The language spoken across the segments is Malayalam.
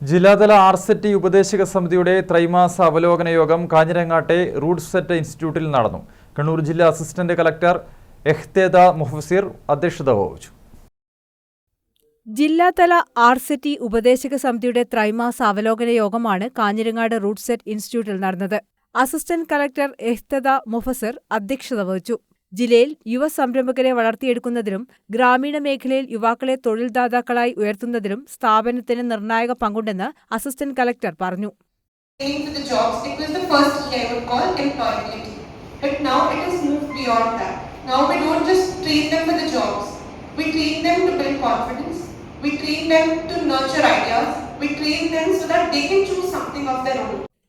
ജില്ലാതല ആർസെറ്റി ഉപദേശക സമിതിയുടെ ത്രൈമാസ അവലോകന യോഗം കാഞ്ഞിരങ്ങാട്ടെ റൂട്ട്സെറ്റ് ഇൻസ്റ്റിറ്റ്യൂട്ടിൽ നടന്നു. കണ്ണൂർ ജില്ലാ അസിസ്റ്റന്റ് കളക്ടർ എഹ്തേദ മുഹസിർ അധ്യക്ഷത വഹിച്ചു. ജില്ലാതല ആർസെറ്റി ഉപദേശക സമിതിയുടെ ത്രൈമാസ അവലോകന യോഗമാണ് കാഞ്ഞിരങ്ങാട് റൂട്ട്സെറ്റ് ഇൻസ്റ്റിറ്റ്യൂട്ടിൽ നടന്നത്. അസിസ്റ്റന്റ് കളക്ടർ എഹ്തേദ മുഹസിർ അധ്യക്ഷത വഹിച്ചു. ജില്ലയിൽ യുവസംരംഭകരെ വളർത്തിയെടുക്കുന്നതിലും ഗ്രാമീണ മേഖലയിൽ യുവാക്കളെ തൊഴിൽദാതാക്കളായി ഉയർത്തുന്നതിലും സ്ഥാപനത്തിന് നിർണായക പങ്കുണ്ടെന്ന് അസിസ്റ്റന്റ് കളക്ടർ പറഞ്ഞു.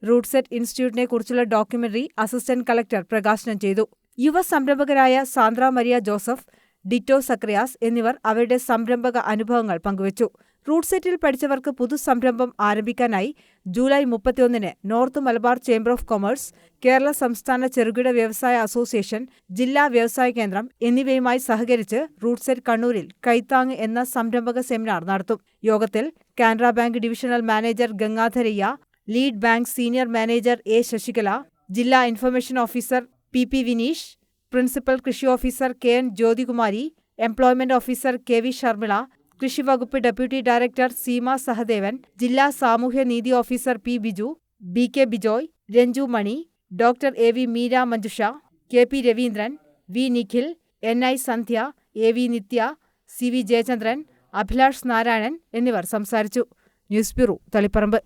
റൂട്ട്സെറ്റ് ഇൻസ്റ്റിറ്റ്യൂട്ടിനെ കുറിച്ചുള്ള ഡോക്യുമെന്ററി അസിസ്റ്റന്റ് കളക്ടർ പ്രകാശനം ചെയ്തു. യുവസംരംഭകരായ സാന്ദ്ര മരിയ ജോസഫ്, ഡിറ്റോ സക്രിയാസ് എന്നിവർ അവരുടെ സംരംഭക അനുഭവങ്ങൾ പങ്കുവച്ചു. റൂട്ട്സെറ്റിൽ പഠിച്ചവർക്ക് പുതുസംരംഭം ആരംഭിക്കാനായി ജൂലൈ 31-ന് north Malabar chamber of commerce, Kerala സംസ്ഥാന ചെറുകിട വ്യവസായ അസോസിയേഷൻ, ജില്ലാ വ്യവസായ കേന്ദ്രം എന്നിവയുമായി സഹകരിച്ച് റൂട്ട്സെറ്റ് കണ്ണൂരിൽ കൈത്താങ് എന്ന സംരംഭക സെമിനാർ നടത്തും. യോഗത്തിൽ Canara bank divisional manager Gangadharayya, lead bank senior manager A Sasikala, ജില്ലാ information officer P Vineesh, principal കൃഷി officer K N. Jyothikumari, employment officer K V. Sharmila, കൃഷി വകുപ്പ് ഡെപ്യൂട്ടി ഡയറക്ടർ സീമ സഹദേവൻ, ജില്ലാ സാമൂഹ്യനീതി officer P Biju, B K. Bijoy, Ranju Mani, doctor A V. Meera Manjusha, K P. Raveendran, V. Nikhil, N I. Sandhya, A V. Nithya, C V. Jayachandran, Abhilash Narayanan എന്നിവർ സംസാരിച്ചു. News bureau, Taliparamba.